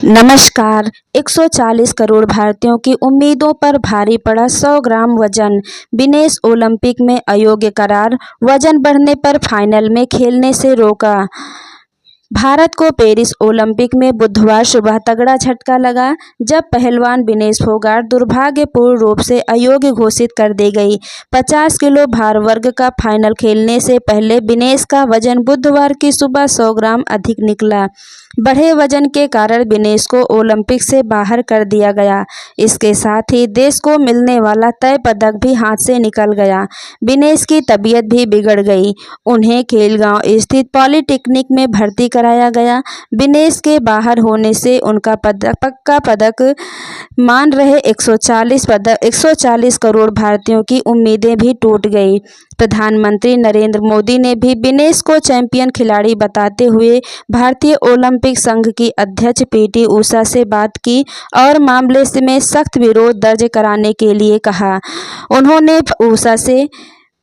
नमस्कार। 140 करोड़ भारतीयों की उम्मीदों पर भारी पड़ा 100 ग्राम वजन। विनेश ओलंपिक में अयोग्य करार, वजन बढ़ने पर फाइनल में खेलने से रोका। भारत को पेरिस ओलंपिक में बुधवार सुबह तगड़ा झटका लगा, जब पहलवान विनेश फोगाट दुर्भाग्यपूर्ण रूप से अयोग्य घोषित कर दी गई। 50 किलो भार वर्ग का फाइनल खेलने से पहले विनेश का वजन बुधवार की सुबह 100 ग्राम अधिक निकला। बढ़े वजन के कारण विनेश को ओलंपिक से बाहर कर दिया गया। इसके साथ ही देश को मिलने वाला तय पदक भी हाथ से निकल गया। विनेश की तबीयत भी बिगड़ गई। उन्हें खेलगांव स्थित पॉलिटेक्निक में भर्ती कराया गया। विनेश के बाहर होने से उनका पक्का पदक मान रहे 140 करोड़ भारतीयों की उम्मीदें भी टूट गई। प्रधानमंत्री नरेंद्र मोदी ने भी विनेश को चैंपियन खिलाड़ी बताते हुए भारतीय ओलंपिक संघ की अध्यक्ष पीटी उषा से बात की और मामले में सख्त विरोध दर्ज कराने के लिए कहा। उन्होंने उषा से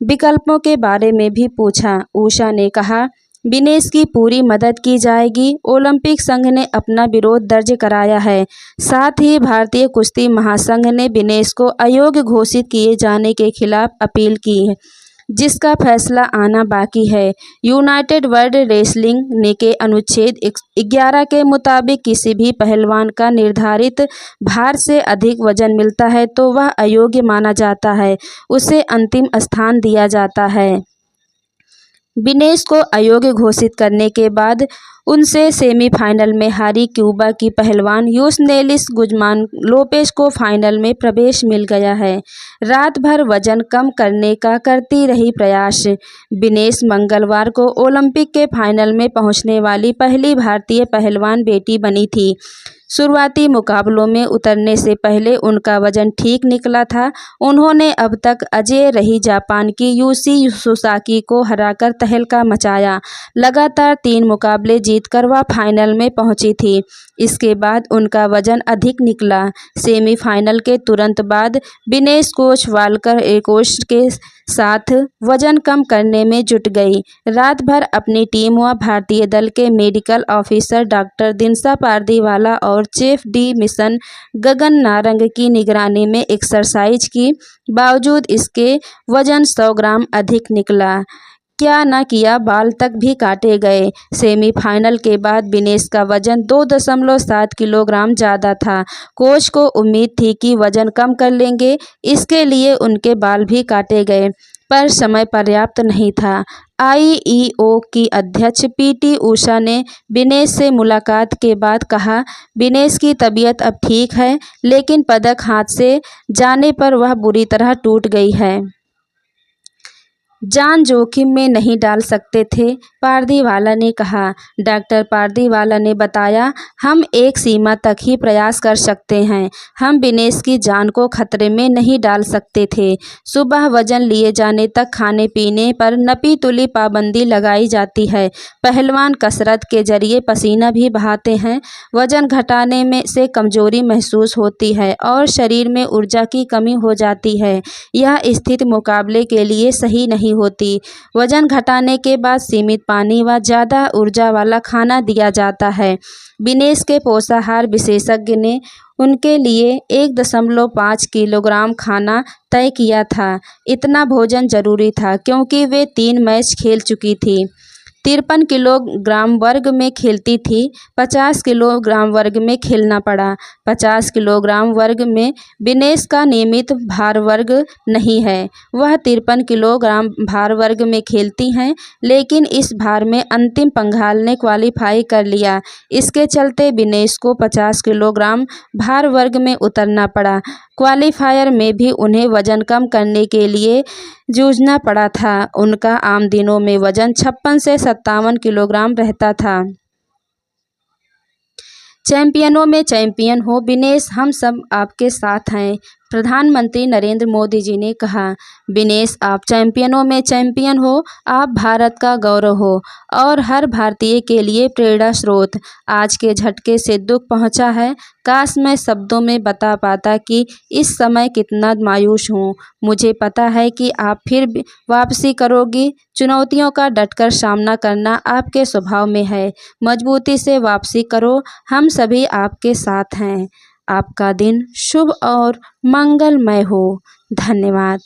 विकल्पों के बारे में भी पूछा। उषा ने कहा, विनेश की पूरी मदद की जाएगी। ओलंपिक संघ ने अपना विरोध दर्ज कराया है। साथ ही भारतीय कुश्ती महासंघ ने विनेश को अयोग्य घोषित किए जाने के खिलाफ अपील की है, जिसका फैसला आना बाकी है। यूनाइटेड वर्ल्ड रेसलिंग के अनुच्छेद 11 के मुताबिक किसी भी पहलवान का निर्धारित भार से अधिक वजन मिलता है तो वह अयोग्य माना जाता है, उसे अंतिम स्थान दिया जाता है। विनेश को अयोग्य घोषित करने के बाद उनसे सेमीफाइनल में हारी क्यूबा की पहलवान यूसनेलिस गुजमान लोपेज को फाइनल में प्रवेश मिल गया है। रात भर वजन कम करने का करती रही प्रयास। विनेश मंगलवार को ओलंपिक के फाइनल में पहुंचने वाली पहली भारतीय पहलवान बेटी बनी थी। शुरुआती मुकाबलों में उतरने से पहले उनका वजन ठीक निकला था। उन्होंने अब तक अजेय रही जापान की यूसी सुसाकी को हराकर तहलका मचाया। लगातार 3 मुकाबले जीतकर वह फाइनल में पहुंची थी। इसके बाद उनका वजन अधिक निकला। सेमीफाइनल के तुरंत बाद विनेश कोच वाल्कर एकोश के साथ वजन कम करने में जुट गई। रात भर अपनी टीम व भारतीय दल के मेडिकल ऑफिसर डॉक्टर दिनसा पारदीवाला और chief D mission Gagan Narang की निगरानी में एक्सरसाइज की। बावजूद इसके वजन 100 ग्राम अधिक निकला। क्या न किया, बाल तक भी काटे गए। सेमीफाइनल के बाद विनेश का वजन 2.7 किलोग्राम ज़्यादा था। कोच को उम्मीद थी कि वजन कम कर लेंगे, इसके लिए उनके बाल भी काटे गए, पर समय पर्याप्त नहीं था। आईईओ की अध्यक्ष पीटी उषा ने विनेश से मुलाकात के बाद कहा, विनेश की तबीयत अब ठीक है, लेकिन पदक हाथ से जाने पर वह बुरी तरह टूट गई है। जान जोखिम में नहीं डाल सकते थे, पारदीवाला ने कहा। डॉक्टर पारदीवाला ने बताया, हम एक सीमा तक ही प्रयास कर सकते हैं। हम विनेश की जान को खतरे में नहीं डाल सकते थे। सुबह वजन लिए जाने तक खाने पीने पर नपी तुली पाबंदी लगाई जाती है। पहलवान कसरत के जरिए पसीना भी बहाते हैं। वजन घटाने में से कमजोरी महसूस होती है और शरीर में ऊर्जा की कमी हो जाती है। यह स्थिति मुकाबले के लिए सही नहीं होती। वजन घटाने के बाद सीमित पानी व ज़्यादा ऊर्जा वाला खाना दिया जाता है। विनेश के पोषाहार विशेषज्ञ ने उनके लिए 1.5 किलोग्राम खाना तय किया था। इतना भोजन जरूरी था क्योंकि वे 3 मैच खेल चुकी थी। 53 किलोग्राम वर्ग में खेलती थी। 50 किलोग्राम वर्ग में खेलना पड़ा। 50 किलोग्राम वर्ग में विनेश का नियमित भार वर्ग नहीं है। वह 53 किलोग्राम भार वर्ग में खेलती हैं, लेकिन इस भार में अंतिम पंघाल ने क्वालीफाई कर लिया। इसके चलते विनेश को 50 किलोग्राम भार वर्ग में उतरना पड़ा। क्वालीफायर में भी उन्हें वजन कम करने के लिए जूझना पड़ा था। उनका आम दिनों में वजन 56 से 57 किलोग्राम रहता था। चैंपियनों में चैंपियन हो विनेश, हम सब आपके साथ हैं, प्रधानमंत्री नरेंद्र मोदी जी ने कहा, विनेश आप चैंपियनों में चैंपियन हो, आप भारत का गौरव हो और हर भारतीय के लिए प्रेरणा स्रोत। आज के झटके से दुख पहुंचा है। काश मैं शब्दों में बता पाता कि इस समय कितना मायूस हूँ। मुझे पता है कि आप फिर भी वापसी करोगी। चुनौतियों का डटकर सामना करना आपके स्वभाव में है। मजबूती से वापसी करो, हम सभी आपके साथ हैं। आपका दिन शुभ और मंगलमय हो। धन्यवाद।